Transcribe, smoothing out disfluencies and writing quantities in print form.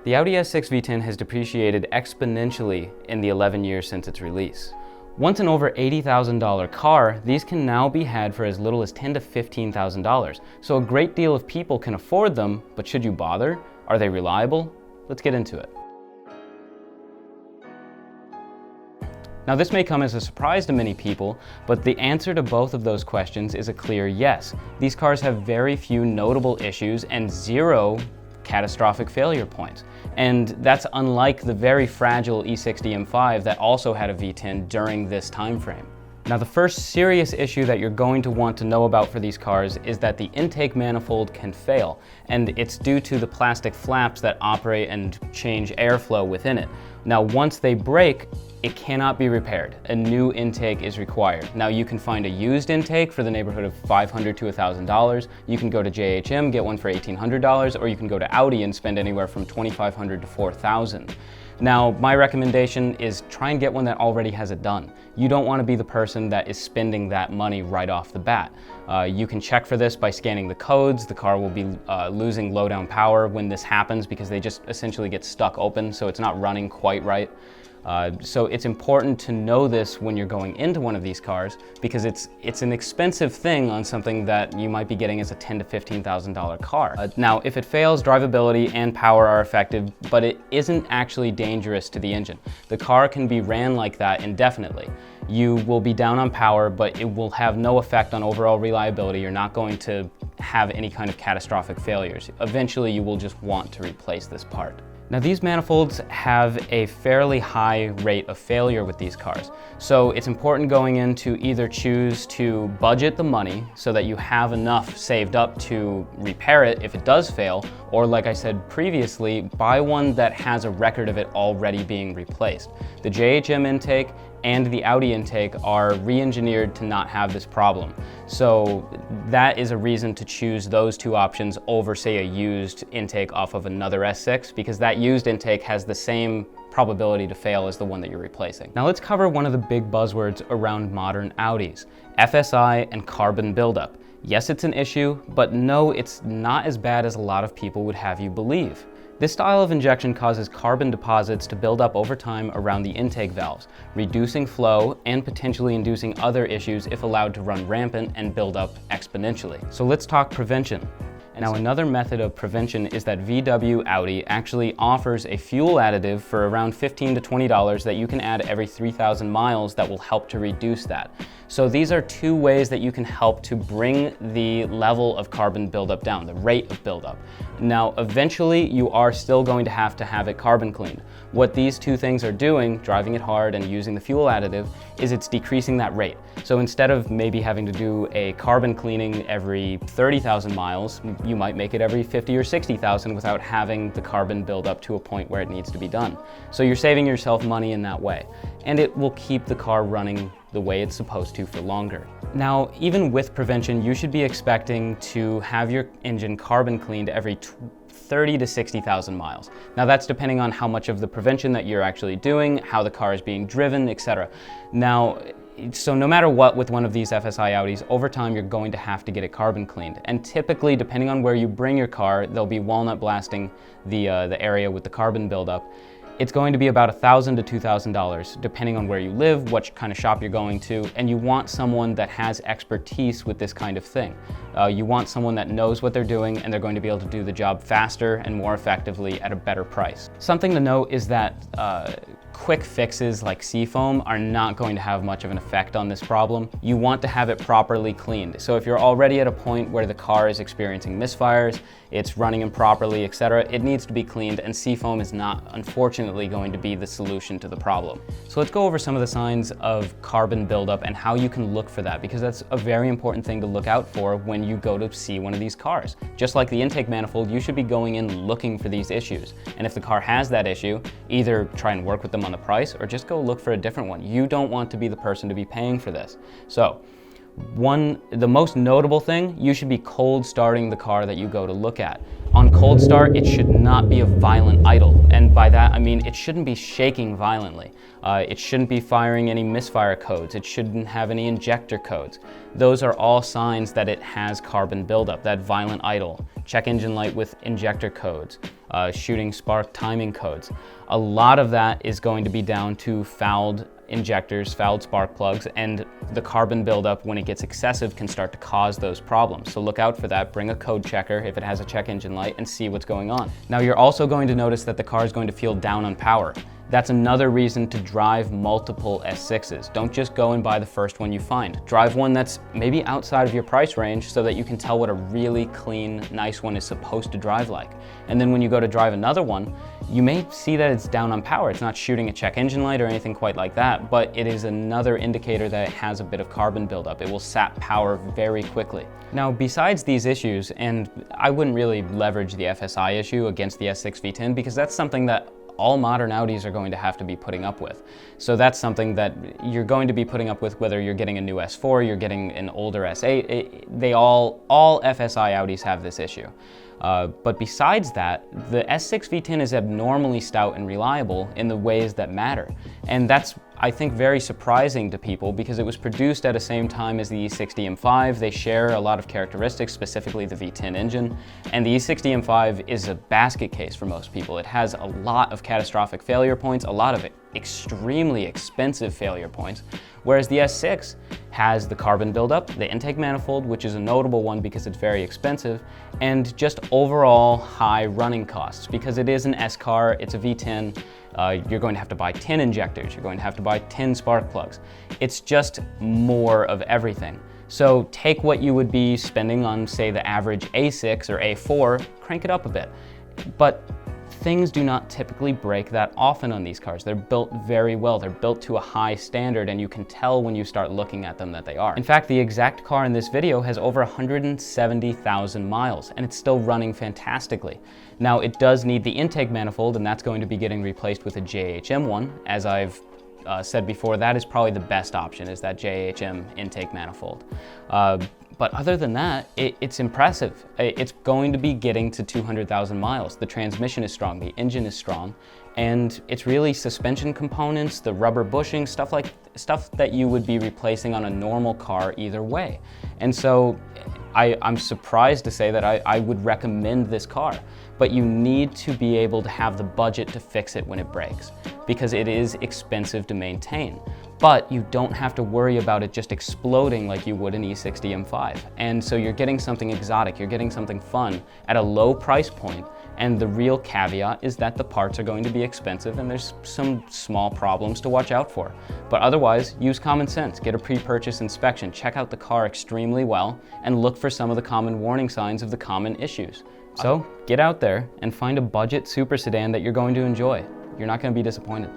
The Audi S6 V10 has depreciated exponentially in the 11 years since its release. Once an over $80,000 car, these can now be had for as little as $10,000 to $15,000. So a great deal of people can afford them, but should you bother? Are they reliable? Let's get into it. Now this may come as a surprise to many people, but the answer to both of those questions is a clear yes. These cars have very few notable issues and zero catastrophic failure points. And that's unlike the very fragile E60 M5 that also had a V10 during this time frame. Now the first serious issue that you're going to want to know about for these cars is that the intake manifold can fail, and it's due to the plastic flaps that operate and change airflow within it. Now once they break, it cannot be repaired. A new intake is required. Now you can find a used intake for the neighborhood of $500 to $1,000. You can go to JHM, get one for $1,800, or you can go to Audi and spend anywhere from $2,500 to $4,000. Now, my recommendation is try and get one that already has it done. You don't want to be the person that is spending that money right off the bat. You can check for this by scanning the codes. The car will be losing low down power when this happens because they just essentially get stuck open, so it's not running quite right. So it's important to know this when you're going into one of these cars because it's an expensive thing on something that you might be getting as a $10,000 to $15,000 car. Now, if it fails, drivability and power are effective, but it isn't actually dangerous to the engine. The car can be ran like that indefinitely. You will be down on power, but it will have no effect on overall reliability. You're not going to have any kind of catastrophic failures. Eventually, you will just want to replace this part. Now these manifolds have a fairly high rate of failure with these cars. So it's important going in to either choose to budget the money so that you have enough saved up to repair it if it does fail, or like I said previously, buy one that has a record of it already being replaced. The JHM intake and the Audi intake are re-engineered to not have this problem. So that is a reason to choose those two options over, say, a used intake off of another S6, because that used intake has the same probability to fail as the one that you're replacing. Now let's cover one of the big buzzwords around modern Audis, FSI and carbon buildup. Yes, it's an issue, but no, it's not as bad as a lot of people would have you believe. This style of injection causes carbon deposits to build up over time around the intake valves, reducing flow and potentially inducing other issues if allowed to run rampant and build up exponentially. So let's talk prevention. Now another method of prevention is that VW Audi actually offers a fuel additive for around $15 to $20 that you can add every 3,000 miles that will help to reduce that. So these are two ways that you can help to bring the level of carbon buildup down, the rate of buildup. Now eventually you are still going to have it carbon cleaned. What these two things are doing, driving it hard and using the fuel additive, is it's decreasing that rate. So instead of maybe having to do a carbon cleaning every 30,000 miles, you might make it every 50 or 60,000 without having the carbon build up to a point where it needs to be done. So you're saving yourself money in that way, and it will keep the car running the way it's supposed to for longer. Now, even with prevention, you should be expecting to have your engine carbon cleaned every 30 to 60,000 miles. Now that's depending on how much of the prevention that you're actually doing, how the car is being driven, etc. Now, so no matter what with one of these FSI Audis, over time you're going to have to get it carbon cleaned. And typically, depending on where you bring your car, they'll be walnut blasting the area with the carbon buildup. It's going to be about $1,000 to $2,000, depending on where you live, what kind of shop you're going to, and you want someone that has expertise with this kind of thing. You want someone that knows what they're doing, and they're going to be able to do the job faster and more effectively at a better price. Something to note is that quick fixes like seafoam are not going to have much of an effect on this problem. You want to have it properly cleaned. So if you're already at a point where the car is experiencing misfires, it's running improperly, etc., it needs to be cleaned, and seafoam is not, unfortunately, going to be the solution to the problem. So let's go over some of the signs of carbon buildup and how you can look for that, because that's a very important thing to look out for when you go to see one of these cars. Just like the intake manifold, you should be going in looking for these issues. And if the car has that issue, either try and work with them on the price or just go look for a different one. You don't want to be the person to be paying for this. So the most notable thing, you should be cold starting the car that you go to look at. On cold start, it should not be a violent idle. And by that, I mean it shouldn't be shaking violently. It shouldn't be firing any misfire codes. It shouldn't have any injector codes. Those are all signs that it has carbon buildup, that violent idle. Check engine light with injector codes. shooting spark timing codes. A lot of that is going to be down to fouled injectors, fouled spark plugs, and the carbon buildup when it gets excessive can start to cause those problems. So look out for that. Bring a code checker if it has a check engine light and see what's going on. Now you're also going to notice that the car is going to feel down on power. That's another reason to drive multiple S6s. Don't just go and buy the first one you find. Drive one that's maybe outside of your price range so that you can tell what a really clean, nice one is supposed to drive like. And then when you go to drive another one, you may see that it's down on power. It's not shooting a check engine light or anything quite like that, but it is another indicator that it has a bit of carbon buildup. It will sap power very quickly. Now, besides these issues, and I wouldn't really leverage the FSI issue against the S6 V10 because that's something that all modern Audis are going to have to be putting up with. So that's something that you're going to be putting up with whether you're getting a new S4, you're getting an older S8, all FSI Audis have this issue. But besides that, the S6 V10 is abnormally stout and reliable in the ways that matter. And that's, I think, very surprising to people because it was produced at the same time as the E60 M5. They share a lot of characteristics, specifically the V10 engine. And the E60 M5 is a basket case for most people. It has a lot of catastrophic failure points, a lot of extremely expensive failure points, whereas the S6 has the carbon buildup, the intake manifold, which is a notable one because it's very expensive, and just overall high running costs. Because it is an S car, it's a V10, you're going to have to buy 10 injectors, you're going to have to buy 10 spark plugs. It's just more of everything. So take what you would be spending on, say, the average A6 or A4, crank it up a bit. But things do not typically break that often on these cars. They're built very well. They're built to a high standard, and you can tell when you start looking at them that they are. In fact, the exact car in this video has over 170,000 miles, and it's still running fantastically. Now, it does need the intake manifold, and that's going to be getting replaced with a JHM one. As I've said before, that is probably the best option, is that JHM intake manifold. But other than that, it's impressive. It's going to be getting to 200,000 miles. The transmission is strong, the engine is strong, and it's really suspension components, the rubber bushing, stuff that you would be replacing on a normal car either way. And so I'm surprised to say that I would recommend this car, but you need to be able to have the budget to fix it when it breaks, because it is expensive to maintain. But you don't have to worry about it just exploding like you would an E60 M5. And so you're getting something exotic, you're getting something fun at a low price point. And the real caveat is that the parts are going to be expensive and there's some small problems to watch out for. But otherwise, use common sense, get a pre-purchase inspection, check out the car extremely well, and look for some of the common warning signs of the common issues. So get out there and find a budget super sedan that you're going to enjoy. You're not going to be disappointed.